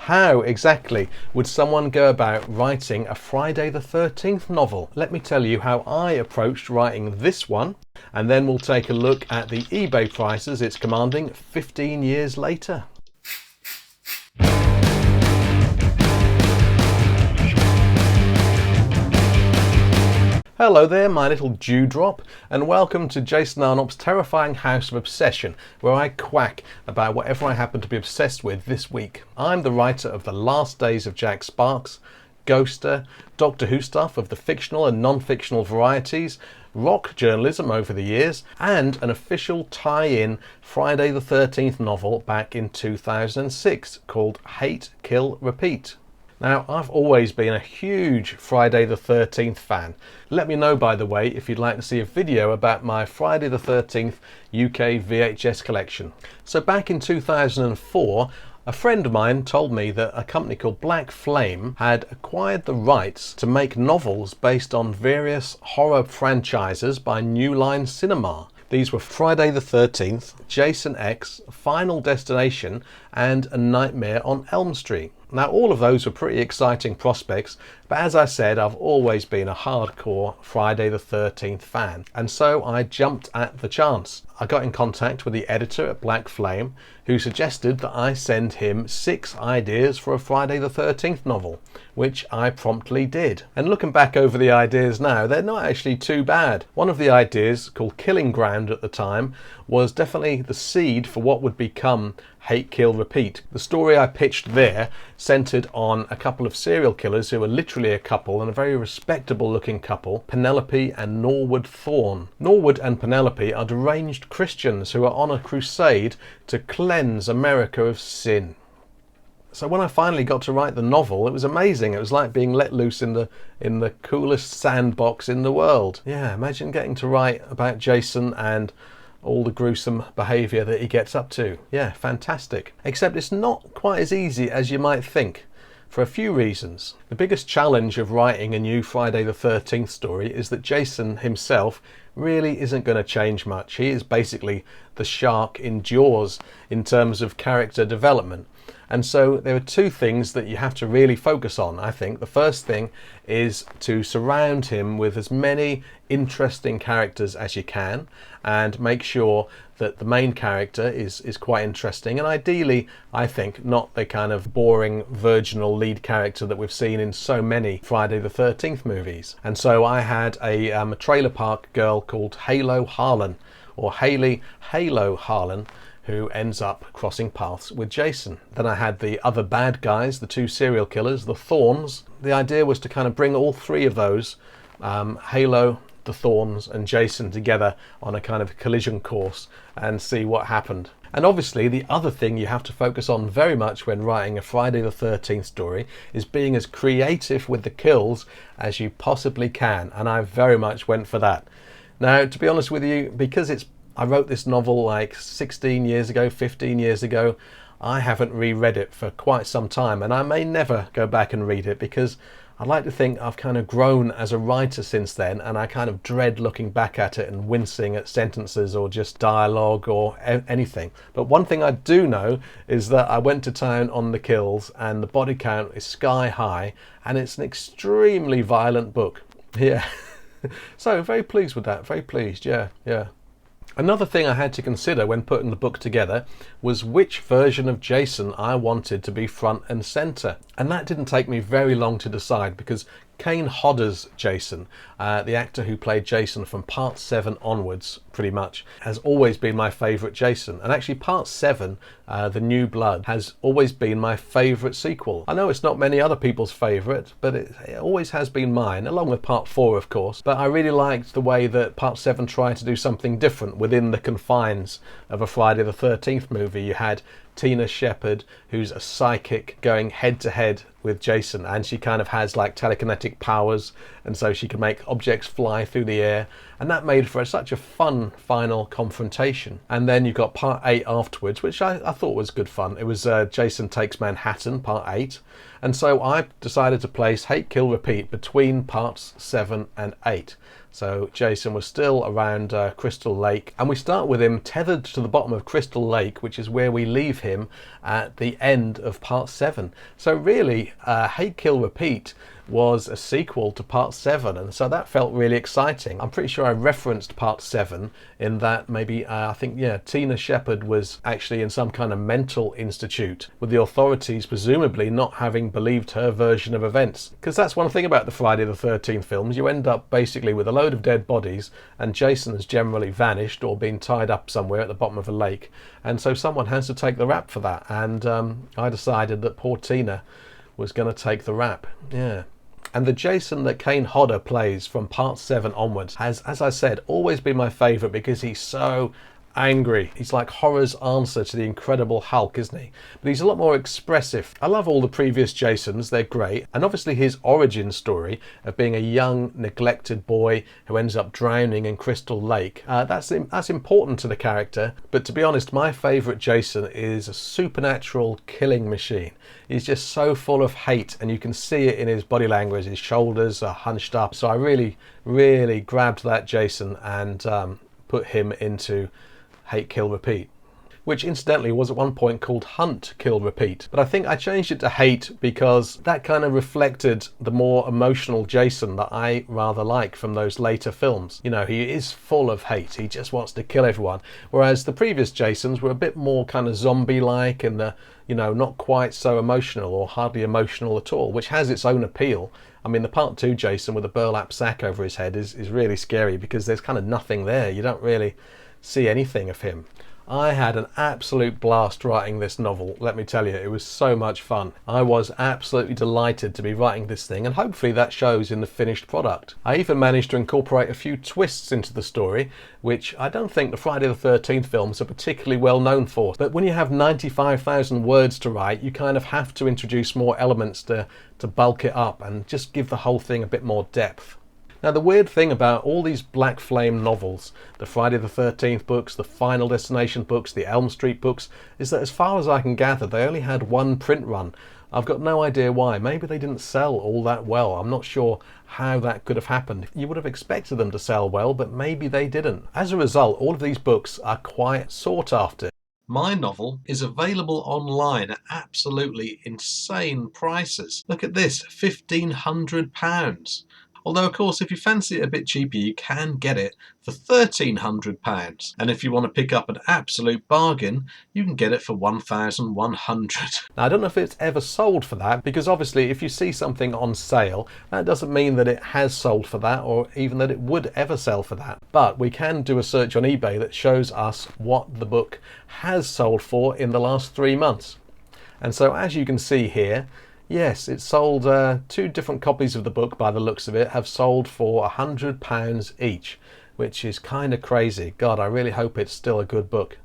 How exactly would someone go about writing a Friday the 13th novel? Let me tell you how I approached writing this one, and then we'll take a look at the eBay prices it's commanding 15 years later. Hello there, my little dewdrop, and welcome to Jason Arnopp's terrifying house of obsession, where I quack about whatever I happen to be obsessed with this week. I'm the writer of The Last Days of Jack Sparks, Ghoster, Doctor Who stuff of the fictional and non-fictional varieties, rock journalism over the years, and an official tie-in Friday the 13th novel back in 2006 called Hate, Kill, Repeat. Now, I've always been a huge Friday the 13th fan. Let me know, by the way, if you'd like to see a video about my Friday the 13th UK VHS collection. So back in 2004, a friend of mine told me that a company called Black Flame had acquired the rights to make novels based on various horror franchises by New Line Cinema. These were Friday the 13th, Jason X, Final Destination, and A Nightmare on Elm Street. Now, all of those were pretty exciting prospects, but as I said, I've always been a hardcore Friday the 13th fan, and so I jumped at the chance. I got in contact with the editor at Black Flame, who suggested that I send him 6 ideas for a Friday the 13th novel, which I promptly did. And looking back over the ideas now, they're not actually too bad. One of the ideas, called Killing Ground at the time, was definitely the seed for what would become Hate, Kill, Repeat. The story I pitched there centered on a couple of serial killers who were literally a couple, and a very respectable looking couple, Penelope and Norwood Thorne. Norwood and Penelope are deranged Christians who are on a crusade to cleanse America of sin. So when I finally got to write the novel, it was amazing. It was like being let loose in the coolest sandbox in the world. Yeah, imagine getting to write about Jason and all the gruesome behaviour that he gets up to. Yeah, fantastic. Except it's not quite as easy as you might think, for a few reasons. The biggest challenge of writing a new Friday the 13th story is that Jason himself really isn't going to change much. He is basically the shark in Jaws in terms of character development. And so there are 2 things that you have to really focus on, I think. The first thing is to surround him with as many interesting characters as you can, and make sure that the main character is quite interesting, and ideally, I think, not the kind of boring virginal lead character that we've seen in so many Friday the 13th movies. And so I had a trailer park girl called Halo Harlan, or Haley Halo Harlan, who ends up crossing paths with Jason. Then I had the other bad guys, the 2 serial killers, the Thorns. The idea was to kind of bring all 3 of those, Halo, the Thorns and Jason, together on a kind of collision course and see what happened. And obviously the other thing you have to focus on very much when writing a Friday the 13th story is being as creative with the kills as you possibly can, and I very much went for that. Now, to be honest with you, because I wrote this novel like 16 years ago, 15 years ago, I haven't reread it for quite some time, and I may never go back and read it because I'd like to think I've kind of grown as a writer since then, and I kind of dread looking back at it and wincing at sentences or just dialogue or anything. But one thing I do know is that I went to town on the kills, and the body count is sky high, and it's an extremely violent book. Yeah. So very pleased with that, very pleased, yeah. Another thing I had to consider when putting the book together was which version of Jason I wanted to be front and centre. And that didn't take me very long to decide, because Kane Hodder's Jason, the actor who played Jason from part 7 onwards, pretty much, has always been my favourite Jason. And actually part 7, The New Blood, has always been my favourite sequel. I know it's not many other people's favourite, but it always has been mine, along with part 4 of course. But I really liked the way that part 7 tried to do something different within the confines of a Friday the 13th movie. You had Tina Shepherd, who's a psychic, going head to head with Jason, and she kind of has like telekinetic powers, and so she can make objects fly through the air, and that made for such a fun final confrontation. And then you've got part 8 afterwards, which I thought was good fun. It was Jason Takes Manhattan, part 8, and so I decided to place Hate, Kill, Repeat between parts 7 and 8. So Jason was still around Crystal Lake, and we start with him tethered to the bottom of Crystal Lake, which is where we leave him at the end of part 7. So really, Hate, Kill, Repeat was a sequel to part 7, and so that felt really exciting. I'm pretty sure I referenced part 7 in that maybe I think Tina Shepherd was actually in some kind of mental institute, with the authorities presumably not having believed her version of events. Because that's one thing about the Friday the 13th films, you end up basically with a load of dead bodies, and Jason has generally vanished or been tied up somewhere at the bottom of a lake, and so someone has to take the rap for that, and I decided that poor Tina was going to take the rap. Yeah. And the Jason that Kane Hodder plays from part 7 onwards has, as I said, always been my favourite because he's so angry. He's like horror's answer to the Incredible Hulk, isn't he? But he's a lot more expressive. I love all the previous Jasons, they're great. And obviously his origin story of being a young, neglected boy who ends up drowning in Crystal Lake, that's important to the character. But to be honest, my favourite Jason is a supernatural killing machine. He's just so full of hate, and you can see it in his body language. His shoulders are hunched up. So I really, really grabbed that Jason and put him into Hate, Kill, Repeat, which incidentally was at one point called Hunt, Kill, Repeat. But I think I changed it to Hate because that kind of reflected the more emotional Jason that I rather like from those later films. You know, he is full of hate. He just wants to kill everyone. Whereas the previous Jasons were a bit more kind of zombie-like and not quite so emotional or hardly emotional at all, which has its own appeal. I mean, the part 2 Jason with a burlap sack over his head is really scary because there's kind of nothing there. You don't really see anything of him. I had an absolute blast writing this novel, let me tell you. It was so much fun. I was absolutely delighted to be writing this thing, and hopefully that shows in the finished product. I even managed to incorporate a few twists into the story, which I don't think the Friday the 13th films are particularly well known for. But when you have 95,000 words to write, you kind of have to introduce more elements to bulk it up and just give the whole thing a bit more depth. Now, the weird thing about all these Black Flame novels, the Friday the 13th books, the Final Destination books, the Elm Street books, is that as far as I can gather, they only had one print run. I've got no idea why. Maybe they didn't sell all that well. I'm not sure how that could have happened. You would have expected them to sell well, but maybe they didn't. As a result, all of these books are quite sought after. My novel is available online at absolutely insane prices. Look at this, £1,500. Although, of course, if you fancy it a bit cheaper, you can get it for £1,300. And if you want to pick up an absolute bargain, you can get it for £1,100. Now, I don't know if it's ever sold for that, because obviously if you see something on sale, that doesn't mean that it has sold for that, or even that it would ever sell for that. But we can do a search on eBay that shows us what the book has sold for in the last 3 months. And so, as you can see here, yes, it sold, 2 different copies of the book by the looks of it have sold for £100 each, which is kind of crazy. God, I really hope it's still a good book.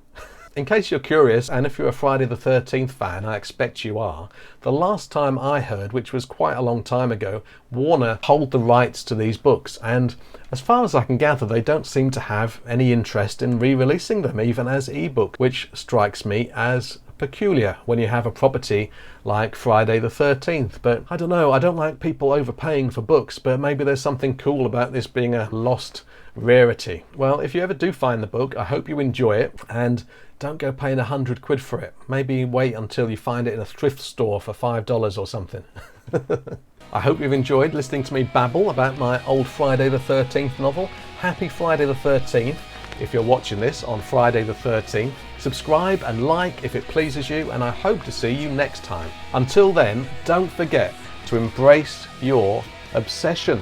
In case you're curious, and if you're a Friday the 13th fan, I expect you are, the last time I heard, which was quite a long time ago, Warner hold the rights to these books, and as far as I can gather, they don't seem to have any interest in re-releasing them, even as ebook, which strikes me as peculiar when you have a property like Friday the 13th. But I don't know, I don't like people overpaying for books, but maybe there's something cool about this being a lost rarity. Well, if you ever do find the book, I hope you enjoy it, and don't go paying £100 for it. Maybe wait until you find it in a thrift store for $5 or something. I hope you've enjoyed listening to me babble about my old Friday the 13th novel. Happy Friday the 13th. If you're watching this on Friday the 13th, subscribe and like if it pleases you, and I hope to see you next time. Until then, don't forget to embrace your obsession.